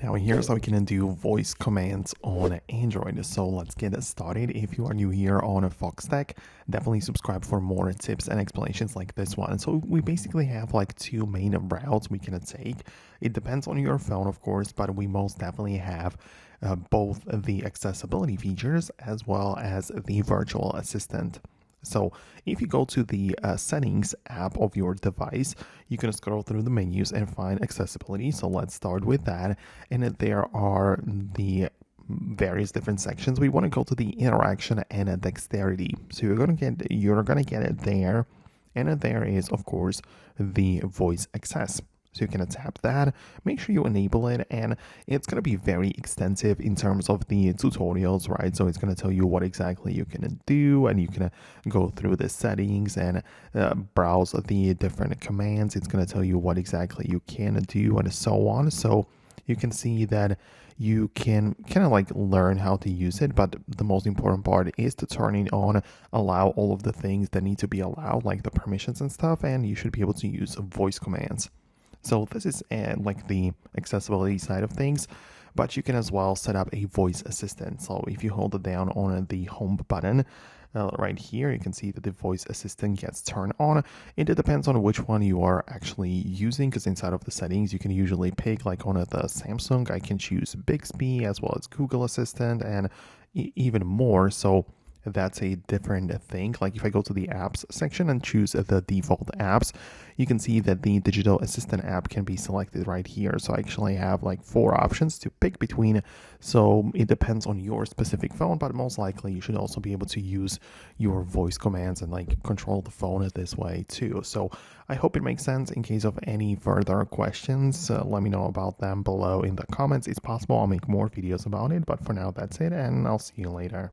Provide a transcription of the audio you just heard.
Now here's how we can do voice commands on Android. So let's get started. If you are new here on Foxtecc, definitely subscribe for more tips and explanations like this one. So we basically have like two main routes we can take. It depends on your phone, of course, but we most definitely have both the accessibility features as well as the virtual assistant. So if you go to the settings app of your device, you can scroll through the menus and find accessibility. So let's start with that. And there are the various different sections. We want to go to the interaction and dexterity. So you're gonna get it there. And there is, of course, the voice access. So you can tap that, make sure you enable it, and it's going to be very extensive in terms of the tutorials, right? So it's going to tell you what exactly you can do, and you can go through the settings and browse the different commands. It's going to tell you what exactly you can do and so on. So you can see that you can kind of like learn how to use it, but the most important part is to turn it on, allow all of the things that need to be allowed, like the permissions and stuff, and you should be able to use voice commands. So this is like the accessibility side of things, but you can as well set up a voice assistant. So if you hold it down on the home button right here, you can see that the voice assistant gets turned on. It depends on which one you are actually using, because inside of the settings, you can usually pick, like on the Samsung, I can choose Bixby as well as Google Assistant and even more. So that's a different thing. Like if I go to the apps section and choose the default apps, you can see that the digital assistant app can be selected right here. So I actually have like 4 options to pick between. So it depends on your specific phone, but most likely you should also be able to use your voice commands and like control the phone this way too. So I hope it makes sense. In case of any further questions, let me know about them below in the comments. It's possible I'll make more videos about it, but for now that's it, and I'll see you later.